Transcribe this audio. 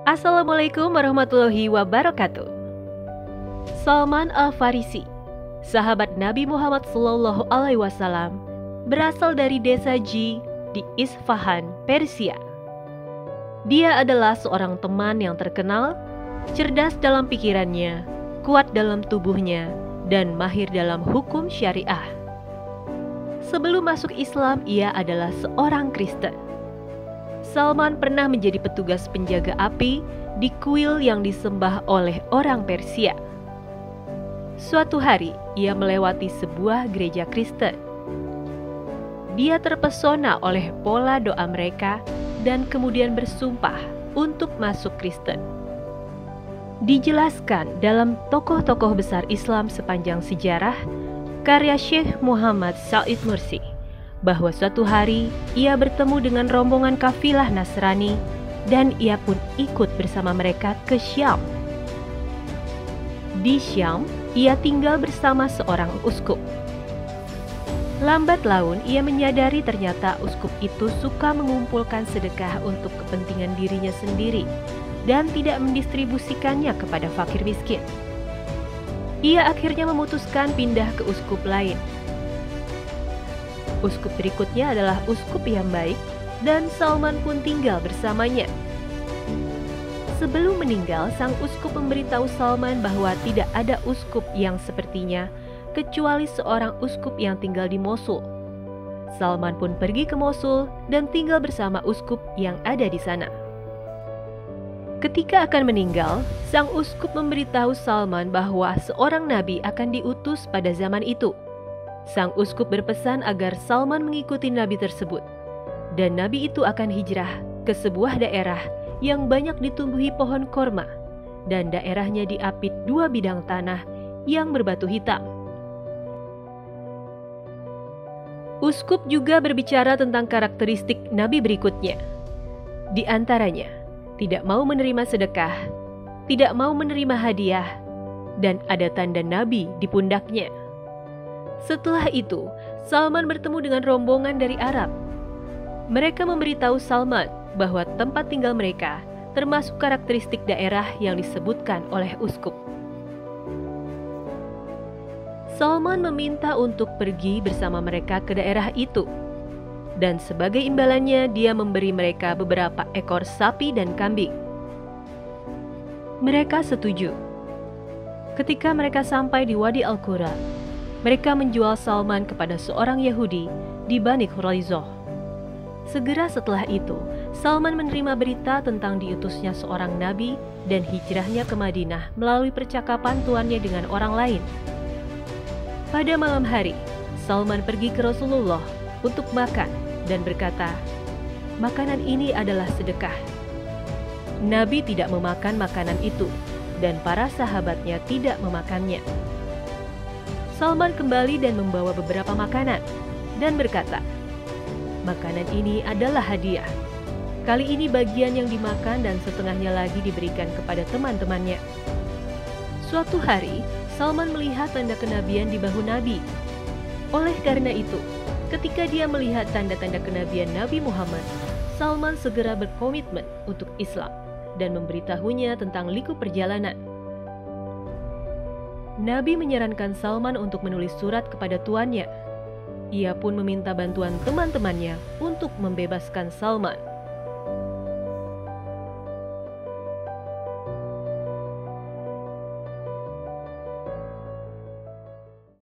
Assalamualaikum warahmatullahi wabarakatuh. Salman Al-Farisi, sahabat Nabi Muhammad SAW, berasal dari desa Ji di Isfahan, Persia. Dia adalah seorang teman yang terkenal, cerdas dalam pikirannya, kuat dalam tubuhnya, dan mahir dalam hukum syariah. Sebelum masuk Islam, ia adalah seorang Kristen. Salman pernah menjadi petugas penjaga api di kuil yang disembah oleh orang Persia. Suatu hari, ia melewati sebuah gereja Kristen. Dia terpesona oleh pola doa mereka dan kemudian bersumpah untuk masuk Kristen. Dijelaskan dalam tokoh-tokoh besar Islam sepanjang sejarah, karya Syekh Muhammad Said Nursi, bahwa suatu hari ia bertemu dengan rombongan kafilah Nasrani dan ia pun ikut bersama mereka ke Syam. Di Syam, ia tinggal bersama seorang uskup. Lambat laun ia menyadari ternyata uskup itu suka mengumpulkan sedekah untuk kepentingan dirinya sendiri dan tidak mendistribusikannya kepada fakir miskin. Ia akhirnya memutuskan pindah ke uskup lain. Uskup berikutnya adalah uskup yang baik dan Salman pun tinggal bersamanya. Sebelum meninggal, sang uskup memberitahu Salman bahwa tidak ada uskup yang sepertinya kecuali seorang uskup yang tinggal di Mosul. Salman pun pergi ke Mosul dan tinggal bersama uskup yang ada di sana. Ketika akan meninggal, sang uskup memberitahu Salman bahwa seorang nabi akan diutus pada zaman itu. Sang uskup berpesan agar Salman mengikuti nabi tersebut, dan nabi itu akan hijrah ke sebuah daerah yang banyak ditumbuhi pohon korma, dan daerahnya diapit 2 bidang tanah yang berbatu hitam. Uskup juga berbicara tentang karakteristik nabi berikutnya. Di antaranya, tidak mau menerima sedekah, tidak mau menerima hadiah, dan ada tanda nabi di pundaknya. Setelah itu, Salman bertemu dengan rombongan dari Arab. Mereka memberitahu Salman bahwa tempat tinggal mereka termasuk karakteristik daerah yang disebutkan oleh uskup. Salman meminta untuk pergi bersama mereka ke daerah itu, dan sebagai imbalannya dia memberi mereka beberapa ekor sapi dan kambing. Mereka setuju. Ketika mereka sampai di Wadi Al-Qura, mereka menjual Salman kepada seorang Yahudi di Bani Quraizoh. Segera setelah itu, Salman menerima berita tentang diutusnya seorang nabi dan hijrahnya ke Madinah melalui percakapan tuannya dengan orang lain. Pada malam hari, Salman pergi ke Rasulullah untuk makan dan berkata, "Makanan ini adalah sedekah." Nabi tidak memakan makanan itu dan para sahabatnya tidak memakannya. Salman kembali dan membawa beberapa makanan dan berkata, "Makanan ini adalah hadiah. Kali ini bagian yang dimakan dan setengahnya lagi diberikan kepada teman-temannya." Suatu hari, Salman melihat tanda kenabian di bahu Nabi. Oleh karena itu, ketika dia melihat tanda-tanda kenabian Nabi Muhammad, Salman segera berkomitmen untuk Islam dan memberitahunya tentang liku perjalanan. Nabi menyarankan Salman untuk menulis surat kepada tuannya. Ia pun meminta bantuan teman-temannya untuk membebaskan Salman.